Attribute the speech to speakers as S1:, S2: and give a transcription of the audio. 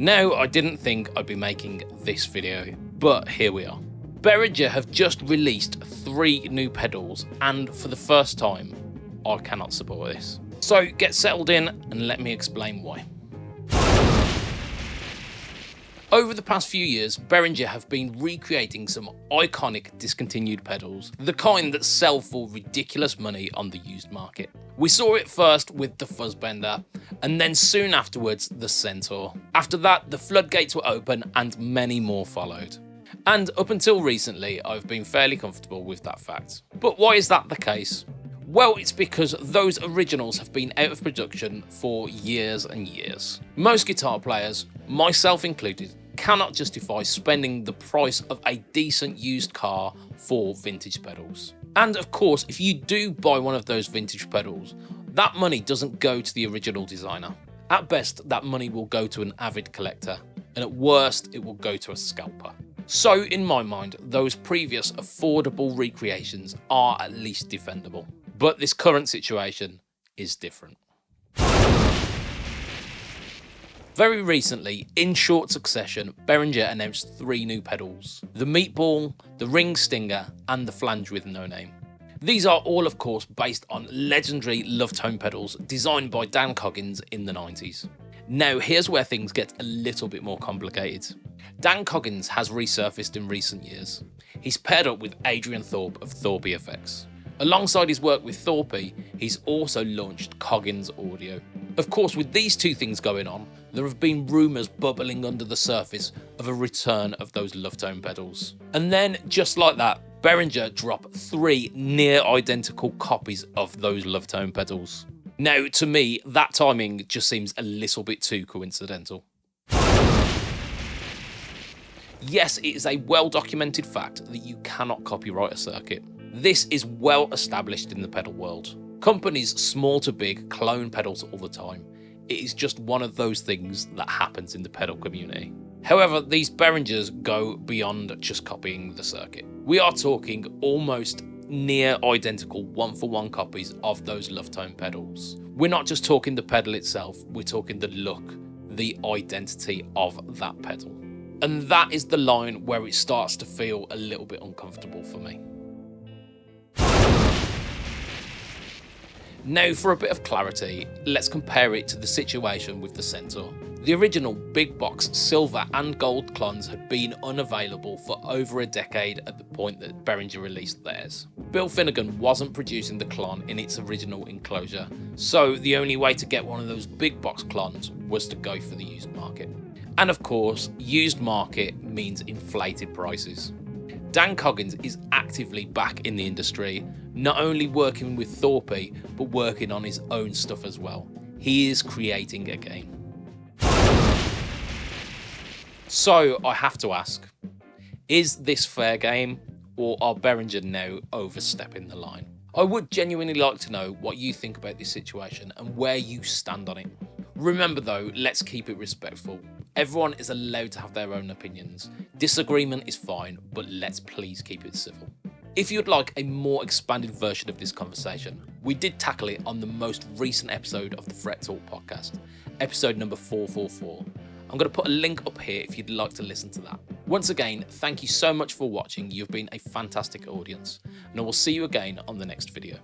S1: Now, I didn't think I'd be making this video, but here we are. Behringer have just released 3 new pedals, and for the first time, I cannot support this. So get settled in and let me explain why. Over the past few years, Behringer have been recreating some iconic discontinued pedals, the kind that sell for ridiculous money on the used market. We saw it first with the Fuzzbender, and then soon afterwards the Centaur. After that, the floodgates were open and many more followed. And up until recently, I've been fairly comfortable with that fact. But why is that the case? Well, it's because those originals have been out of production for years and years. Most guitar players, myself included, cannot justify spending the price of a decent used car for vintage pedals. And of course, if you do buy one of those vintage pedals, that money doesn't go to the original designer. At best, that money will go to an avid collector, and at worst, it will go to a scalper. So in my mind, those previous affordable recreations are at least defendable. But this current situation is different. Very recently, in short succession, Behringer announced 3 new pedals: the Meatball, the Ring Stinger, and the Flange with no name. These are all, of course, based on legendary lovetone pedals designed by Dan Coggins in the 90s. Now, here's where things get a little bit more complicated. Dan Coggins has resurfaced in recent years. He's paired up with Adrian Thorpe of Thorpe Effects. Alongside his work with Thorpe, he's also launched Coggins Audio. Of course, with these two things going on, there have been rumours bubbling under the surface of a return of those lovetone pedals. And then, just like that, Behringer drop 3 near identical copies of those lovetone pedals. Now, to me, that timing just seems a little bit too coincidental. Yes, it is a well-documented fact that you cannot copyright a circuit. This is well established in the pedal world. Companies small to big clone pedals all the time. It is just one of those things that happens in the pedal community. However, these Behringers go beyond just copying the circuit. We are talking almost near identical 1-for-1 copies of those lovetone pedals. We're not just talking the pedal itself, we're talking the look, the identity of that pedal. And that is the line where it starts to feel a little bit uncomfortable for me. Now, for a bit of clarity, let's compare it to the situation with the Centaur. The original big box silver and gold clones had been unavailable for over a decade at the point that Behringer released theirs. Bill Finnegan wasn't producing the clone in its original enclosure, so the only way to get one of those big box clones was to go for the used market. And of course, used market means inflated prices. Dan Coggins is actively back in the industry, not only working with Thorpe, but working on his own stuff as well. He is creating again. So I have to ask, is this fair game, or are Behringer now overstepping the line? I would genuinely like to know what you think about this situation and where you stand on it. Remember though, let's keep it respectful. Everyone is allowed to have their own opinions. Disagreement is fine, but let's please keep it civil. If you'd like a more expanded version of this conversation, we did tackle it on the most recent episode of the Fret Talk podcast, episode number 444. I'm going to put a link up here if you'd like to listen to that. Once again, thank you so much for watching. You've been a fantastic audience, and I will see you again on the next video.